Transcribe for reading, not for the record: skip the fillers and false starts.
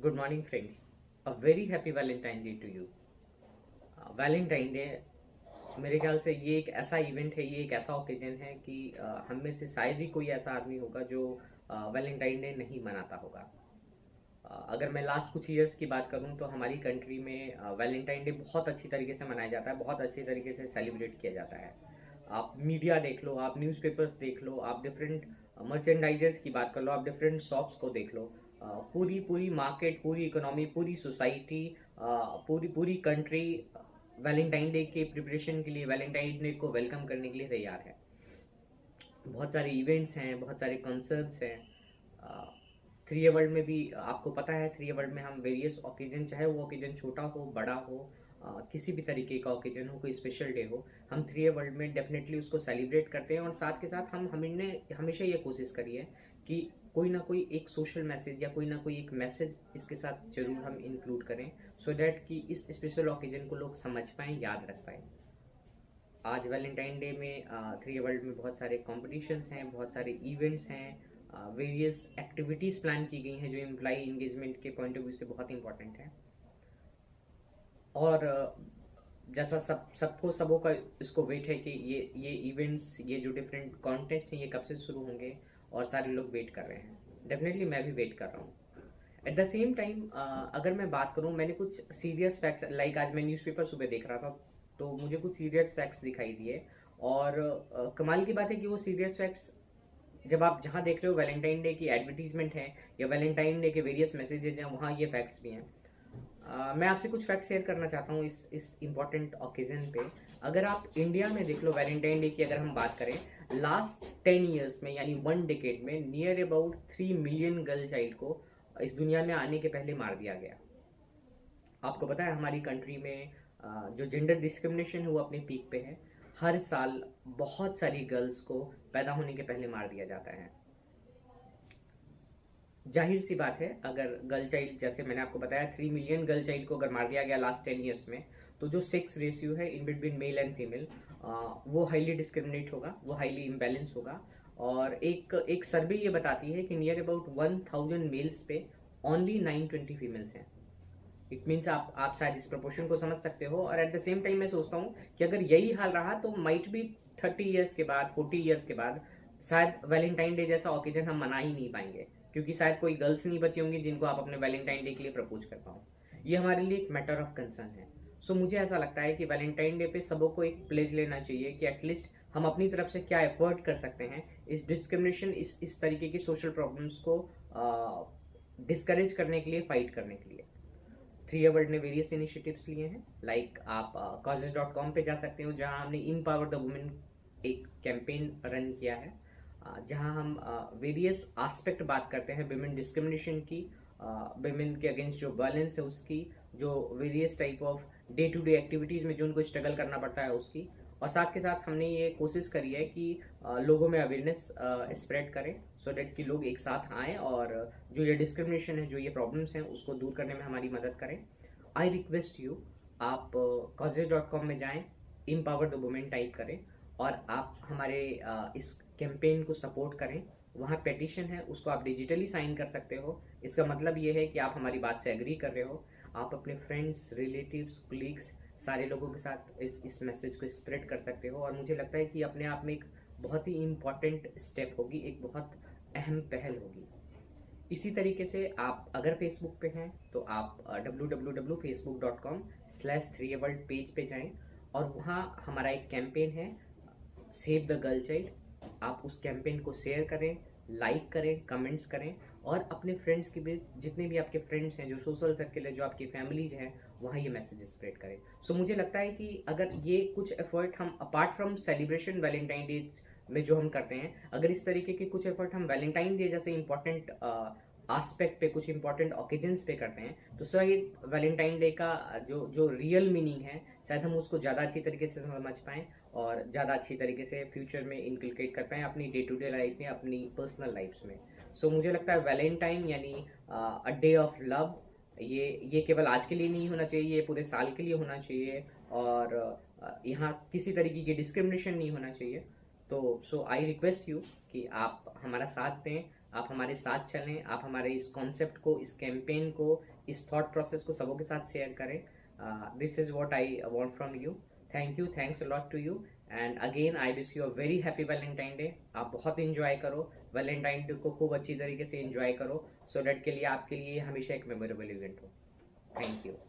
Good morning friends. A very happy Valentine day to you. Valentine day मेरे ख्याल से ये एक ऐसा इवेंट है, ये एक ऐसा ओकेजन है कि हम में से शायद ही कोई ऐसा आदमी होगा जो वैलेंटाइन डे नहीं मनाता होगा। अगर मैं लास्ट कुछ ईयर्स की बात करूं तो हमारी कंट्री में वैलेंटाइन डे बहुत अच्छी तरीके से मनाया जाता है, बहुत अच्छी तरीके से सेलिब्रेट किया जाता है। आप मीडिया देख लो, आप न्यूज़पेपर्स देख लो, आप डिफरेंट मर्चेंडाइजर्स की बात कर लो, आप डिफरेंट शॉप्स को देख लो। पूरी पूरी मार्केट, पूरी इकोनॉमी, पूरी सोसाइटी, पूरी पूरी कंट्री वैलेंटाइन डे के प्रिपरेशन के लिए, वैलेंटाइन डे को वेलकम करने के लिए तैयार है। बहुत सारे इवेंट्स हैं, बहुत सारे कॉन्सर्ट्स हैं। थ्री ए वर्ल्ड में भी आपको पता है, थ्री ए वर्ल्ड में हम वेरियस ओकेजन, चाहे वो ओकेजन छोटा हो बड़ा हो, किसी भी तरीके का ओकेजन हो, कोई स्पेशल डे हो, हम थ्री ए वर्ल्ड में डेफिनेटली उसको सेलिब्रेट करते हैं। और साथ के साथ हमने हमेशा ये कोशिश करी है कि कोई ना कोई एक सोशल मैसेज या कोई ना कोई एक मैसेज इसके साथ जरूर हम इंक्लूड करें, सो दैट कि इस स्पेशल ओकेजन को लोग समझ पाएँ, याद रख पाएँ। आज वैलेंटाइन डे में थ्री वर्ल्ड में बहुत सारे कॉम्पिटिशन्स हैं, बहुत सारे इवेंट्स हैं, वेरियस एक्टिविटीज़ प्लान की गई हैं जो एम्प्लॉई इंगेजमेंट के पॉइंट ऑफ व्यू से बहुत इंपॉर्टेंट है। और जैसा सबको सबों का इसको वेट है कि ये इवेंट्स, ये जो डिफरेंट कॉन्टेस्ट हैं, ये कब से शुरू होंगे, और सारे लोग वेट कर रहे हैं। डेफिनेटली मैं भी वेट कर रहा हूँ। एट द सेम टाइम अगर मैं बात करूँ, मैंने कुछ सीरियस फैक्ट्स, लाइक आज मैं न्यूज़पेपर सुबह देख रहा था तो मुझे कुछ सीरियस फैक्ट्स दिखाई दिए। और कमाल की बात है कि वो सीरियस फैक्ट्स जब आप जहाँ देख रहे हो वैलेंटाइन डे की एडवर्टीजमेंट है या वैलेंटाइन डे के वेरियस मैसेजेज हैं, वहाँ ये फैक्ट्स भी हैं। मैं आपसे कुछ फैक्ट शेयर करना चाहता हूँ इस इम्पॉर्टेंट ओकेजन पे। अगर आप इंडिया में देख लो, वैलेंटाइन डे की अगर हम बात करें, लास्ट 10 ईयर्स में यानी 1 डिकेड में near about 3 million girl child को इस दुनिया में आने के पहले मार दिया गया। आपको पता है हमारी कंट्री में जो जेंडर डिस्क्रिमिनेशन है वो अपने पीक पे है। हर साल बहुत सारी गर्ल्स को पैदा होने के पहले मार दिया जाता है। जाहिर सी बात है, अगर गर्ल चाइल्ड, जैसे मैंने आपको बताया, 3 मिलियन गर्ल चाइल्ड को अगर मार दिया गया लास्ट 10 ईयर्स में, तो जो सेक्स रेशियो है in between male and female, वो हाईली डिस्क्रिमिनेट होगा, वो हाईली इम्बैलेंस होगा। और एक सर्वे ये बताती है कि नियर अबाउट 1000 मेल्स पे ओनली 920 फीमेल्स हैं। इट मीन्स आप शायद इस प्रपोर्शन को समझ सकते हो। और एट द सेम टाइम मैं सोचता हूँ कि अगर यही हाल रहा तो माइट भी 30 ईयर्स के बाद, 40 ईयर्स के बाद शायद वैलेंटाइन डे जैसा ओकेजन हम मना ही नहीं पाएंगे, क्योंकि शायद कोई गर्ल्स नहीं बची होंगी जिनको आप अपने वैलेंटाइन डे के लिए प्रपोज कर पाओ। ये हमारे लिए एक मैटर ऑफ कंसर्न है। सो मुझे ऐसा लगता है कि वैलेंटाइन डे पे सबों को एक प्लेज लेना चाहिए कि एटलीस्ट हम अपनी तरफ से क्या एफर्ट कर सकते हैं इस डिस्क्रिमिनेशन, इस तरीके की सोशल प्रॉब्लम्स को डिस्करेज करने के लिए, फाइट करने के लिए। थ्री वर्ल्ड ने वेरियस इनिशिएटिव्स लिए हैं, लाइक आप causes.com पे जा सकते हो, जहां हमने इम्पावर द वुमेन एक कैंपेन रन किया है, जहां हम वेरियस एस्पेक्ट बात करते हैं विमेन डिस्क्रिमिनेशन की, विमेन के अगेंस्ट जो वायलेंस है उसकी, जो various type of day to day activities में जो उनको स्ट्रगल करना पड़ता है उसकी। और साथ के साथ हमने ये कोशिश करी है कि लोगों में अवेयरनेस स्प्रेड करें, सो डेट कि लोग एक साथ आएँ और जो ये डिस्क्रिमिनेशन है, जो ये प्रॉब्लम्स हैं, उसको दूर करने में हमारी मदद करें। आई रिक्वेस्ट यू, आप causes.com में जाएं, इम्पावर द वुमेन टाइप करें और आप हमारे इस कैंपेन को सपोर्ट करें। वहाँ पेटिशन है, उसको आप डिजिटली साइन कर सकते हो। इसका मतलब ये है कि आप हमारी बात से एग्री कर रहे हो। आप अपने फ्रेंड्स, रिलेटिव्स, कोलीग्स, सारे लोगों के साथ इस मैसेज को स्प्रेड कर सकते हो। और मुझे लगता है कि अपने आप में एक बहुत ही इम्पॉर्टेंट स्टेप होगी, एक बहुत अहम पहल होगी। इसी तरीके से आप अगर फेसबुक पे हैं तो आप www.facebook.com/3world पेज पे जाएं, और वहाँ हमारा एक कैंपेन है, सेव द गर्ल चाइल्ड। आप उस कैंपेन को शेयर करें, लाइक करें, कमेंट्स करें, और अपने फ्रेंड्स के बीच, जितने भी आपके फ्रेंड्स हैं, जो सोशल सर्किल है, जो आपकी फैमिलीज हैं, वहाँ ये मैसेज स्प्रेड करें। सो मुझे लगता है कि अगर ये कुछ एफर्ट हम apart from celebration Valentine day में जो हम करते हैं, अगर इस तरीके के कुछ एफर्ट हम वैलेंटाइन डे जैसे इंपॉर्टेंट आस्पेक्ट पे, कुछ इंपॉर्टेंट ओकेजन्स पे करते हैं, तो शायद वैलेंटाइन डे का जो जो रियल मीनिंग है, शायद हम उसको ज़्यादा अच्छी तरीके से समझ पाएँ और ज़्यादा अच्छी तरीके से फ्यूचर में इनकलकेट कर पाएँ अपनी डे टू डे लाइफ में, अपनी पर्सनल लाइफ में। सो मुझे लगता है वैलेंटाइन यानी अ डे ऑफ लव, ये केवल आज के लिए नहीं होना चाहिए, ये पूरे साल के लिए होना चाहिए। और यहाँ किसी तरीके की डिस्क्रिमिनेशन नहीं होना चाहिए। तो सो आई रिक्वेस्ट यू कि आप हमारा साथ दें, आप हमारे साथ चलें, आप हमारे इस कॉन्सेप्ट को, इस कैंपेन को, इस थॉट प्रोसेस को सबों के साथ शेयर करें। This is what I want from you. Thank you, thanks a lot to you, and again I wish you a very happy Valentine day. आप बहुत इंजॉय करो वैलेंटाइन डे को, खूब अच्छी तरीके से इंजॉय करो, सो डैट के लिए आपके लिए हमेशा एक मेमोरेबल इवेंट हो। Thank you.